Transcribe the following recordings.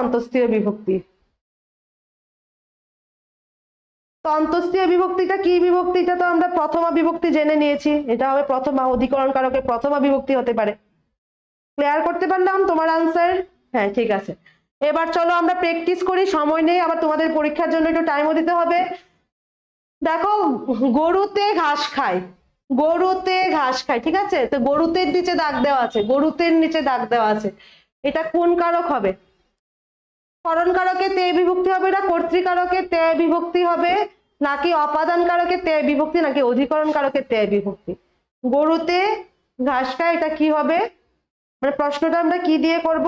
অন্তঃস্থীয় বিভক্তি। তো অন্তঃস্থীয় বিভক্তিটা কি বিভক্তিটা তো আমরা প্রথমা বিভক্তি জেনে নিয়েছি, এটা হবে প্রথমা, অধিকরণ কারকে প্রথমা বিভক্তি হতে পারে। ক্লিয়ার করতে পারলাম তোমার আনসার? হ্যাঁ ঠিক আছে, এবার চলো আমরা প্র্যাকটিস করি, সময় নেই, আবার তোমাদের পরীক্ষার জন্য একটু টাইমও দিতে হবে। দেখো গরুতে ঘাস খায়, গরুতে ঘাস খায়, ঠিক আছে, তো গরুতের নিচে দাগ দেওয়া আছে, গরুতের নিচে দাগ দেওয়া আছে, এটা কোন কারক হবে? করণ কারকে তে বিভক্তি হবে না কর্তৃকারকে তে বিভক্তি হবে, নাকি অপাদান কারকে তে বিভক্তি, নাকি অধিকরণ কারকে তে বিভক্তি? গরুতে ঘাস খায়, এটা কি হবে? মানে প্রশ্নটা আমরা কি দিয়ে করব?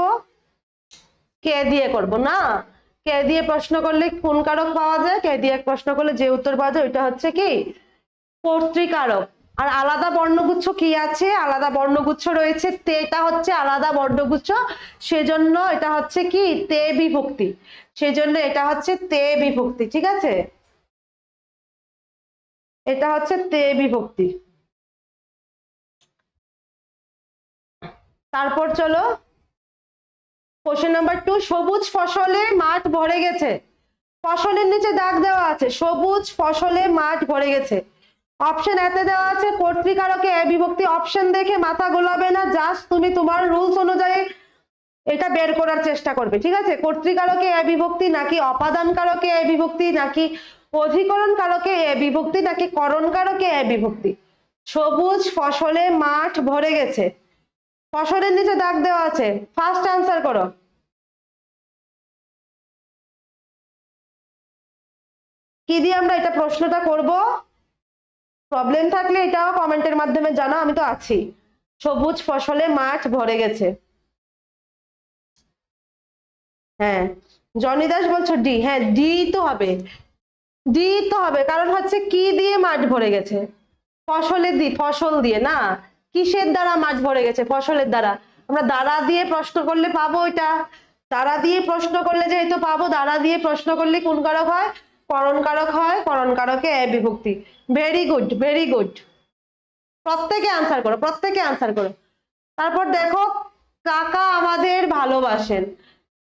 কে দিয়ে করব না? কে দিয়ে প্রশ্ন করলে কোন কারক পাওয়া যায়, কে দিয়ে প্রশ্ন করলে যে উত্তর পাওয়া যায় ওইটা হচ্ছে কি কর্তৃকারক। আর আলাদা বর্ণগুচ্ছ কি আছে? আলাদা বর্ণগুচ্ছ রয়েছে, তেটা হচ্ছে আলাদা বর্ণগুচ্ছ, সেজন্য এটা হচ্ছে কি তে বিভক্তি, সেজন্য এটা হচ্ছে তে বিভক্তি, ঠিক আছে, এটা হচ্ছে তে বিভক্তি। তারপর চলো কোশ্চেন নাম্বার 2, সবুজ ফসলে মাঠ ভরে গেছে, ফসলের নিচে দাগ দেওয়া আছে, সবুজ ফসলে মাঠ ভরে গেছে, অপশন এতে দেওয়া আছে কর্তৃকারকে এ বিভক্তি, অপশন দেখে মাথা গোলাবে না, জাস্ট তুমি তোমার রুলস অনুযায়ী এটা বের করার চেষ্টা করবে, ঠিক আছে, কর্তৃকারকে এ বিভক্তি নাকি অপাদান কারকে এ বিভক্তি, নাকি অধিকরণ কারকে এ বিভক্তি, নাকি করণ কারকে এ বিভক্তি। সবুজ ফসলে মাঠ ভরে গেছে, ফসলের নিচে দাগ দেওয়া আছে, ফার্স্ট আনসার করো। কি দিয়ে আমরা এটা প্রশ্নটা করব? প্রবলেম থাকলে এটাও কমেন্টের মাধ্যমে জানা, আমি তো আছি। সবুজ ফসলে মাঠ ভরে গেছে, হ্যাঁ জনি দাস বলছো ডি, হ্যাঁ ডি তো হবে, ডি তো হবে, কারণ হচ্ছে কি দিয়ে মাঠ ভরে গেছে? ফসলের দিয়ে, ফসল দিয়ে না, কিসের দ্বারা মাঠ ভরে গেছে? ফসলের দ্বারা। আমরা দ্বারা দিয়ে প্রশ্ন করলে পাবো এটা, দ্বারা দিয়ে প্রশ্ন করলে যেহেতু পাবো, দ্বারা দিয়ে প্রশ্ন করলে কোন কারক হয়? করণ কারক হয়, করণ কারকে এ বিভক্তি। ভেরি গুড, ভেরি গুড, প্রত্যেকে আনসার করো, প্রত্যেকে আনসার করো। তারপর দেখো কাকা আমাদের ভালোবাসেন,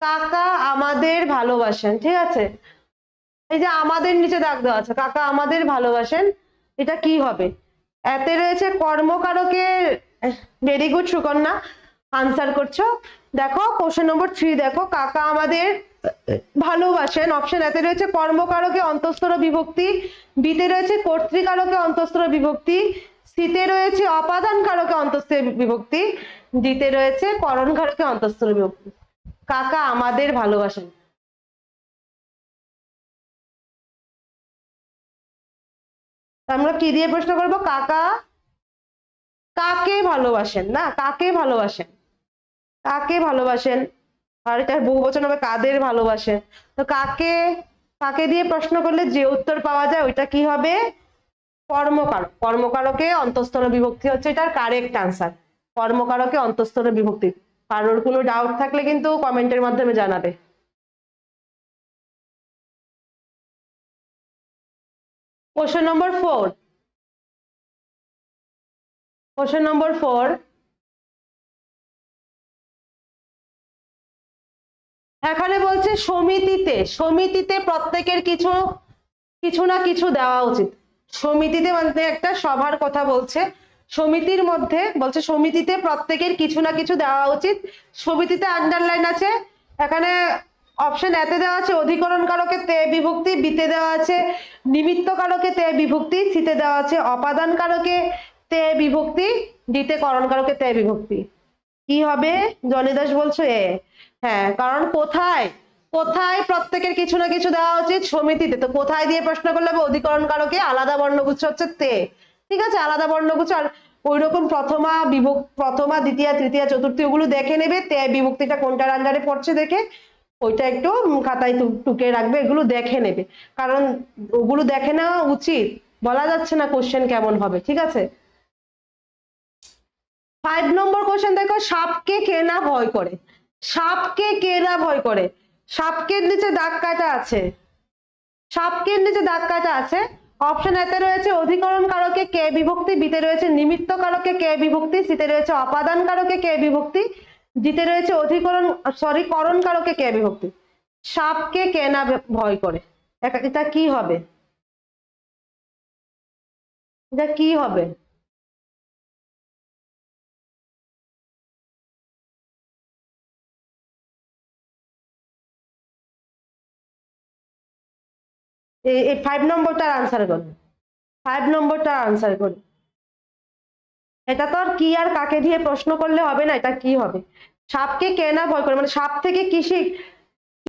কাকা আমাদের ভালোবাসেন, ঠিক আছে, এই যে আমাদের নিচে দাগ দেওয়া আছে, কাকা আমাদের ভালোবাসেন, এটা কি হবে? এতে রয়েছে কর্মকারকে, ভেরি গুড সুকন্যা, আনসার করছো। দেখো কোশ্চেন নম্বর 3, দেখো কাকা আমাদের ভালোবাসেন, অপশন এতে রয়েছে কর্মকারকে অন্তঃস্থ বিভক্তি, বিতে রয়েছে কর্তৃকারকে অন্তঃস্থ বিভক্তি, সিতে রয়েছে অপাদান কারকে অন্তঃস্থ বিভক্তি, ডিতে রয়েছে করণ কারকে অন্তঃস্থ বিভক্তি। কাকা আমাদের ভালোবাসেন, আমরা কি দিয়ে প্রশ্ন করব? কাকা কাকে ভালোবাসেন, না কাকে ভালোবাসেন, কাকে ভালোবাসেন, আর এটা বহুবচন হবে কাদের ভালোবাসেন। তো কাকে, কাকে দিয়ে প্রশ্ন করলে যে উত্তর পাওয়া যায় ওইটা কি হবে? কর্মকারক, কর্মকারকে অন্তঃস্থ বিভক্তি হচ্ছে এটার কারেক্ট আনসার, কর্মকারকে অন্তঃস্থ বিভক্তি। কারোর কোনো ডাউট থাকলে কিন্তু কমেন্টের মাধ্যমে জানাবে। কোশ্চেন নম্বর 4, কোশ্চেন নম্বর 4, এখানে বলছে সমিতিতে, সমিতিতে প্রত্যেকের কিছু কিছু না কিছু দেওয়া উচিত। সমিতিতে মানে একটা সভার কথা বলছে, সমিতির মধ্যে বলছে সমিতিতে প্রত্যেকের কিছু না কিছু দেওয়া উচিত। সমিতিতে আন্ডারলাইন আছে, এখানে অপশন এতে দেওয়া আছে অধিকরণ কারকে তে বিভক্তি, বিতে দেওয়া আছে নিমিত্ত কারকে তে বিভক্তি, সিতে দেওয়া আছে অপাদান কারকে তে বিভক্তি, ডিতে করণ কারকে তে বিভক্তি। কি হবে? জনি দাস বলছো এ, হ্যাঁ কারণ কোথায়, কোথায় প্রত্যেকের কিছু না কিছু দেওয়া উচিত? সমিতিতে। তো কোথায় দিয়ে প্রশ্ন করলে হবে? অধিকরণ কারকে, আলাদা বর্ণগুচ্ছ হচ্ছে তে, ঠিক আছে, আলাদা বর্ণগুচ্ছ। আর ওই রকম প্রথমা বিভক্তি, প্রথমা দ্বিতীয় তৃতীয় চতুর্থী ওগুলো দেখে নেবে, তে বিভক্তিটা কোনটার আন্ডারে পড়ছে দেখে ওইটা একটু খাতায় টুকে রাখবে, এগুলো দেখে নেবে, কারণ ওগুলো দেখে নেওয়া উচিত, বলা যাচ্ছে না কোশ্চেন কেমন হবে, ঠিক আছে। 5 নম্বর কোশ্চেন দেখো, সাপকে কে না ভয় করে, সাপকে কে না ভয় করে, সাপকের নিচে দাগ কাটা আছে, সাপকের নিচে দাগ কাটা আছে, অপশন এতে রয়েছে অধিকরণ কারকে কে বিভক্তি, বিতে রয়েছে নিমিত্ত কারকে কে বিভক্তি, সিতে রয়েছে অপাদান কারকে কে বিভক্তি, জিতে রয়েছে অধিকরণ, সরি করণ কারকে কে বিভক্তি, সাপকে কে না ভয় করে, এটা কি হবে, এটা কি হবে? এই 5 নম্বরটার আনসার করো, 5 নম্বরটার আনসার করো। এটা তো আর কি আর কাকে দিয়ে প্রশ্ন করলে হবে না, এটা কি হবে? সাপকে কে না ভয় করে, মানে সাপ থেকে কি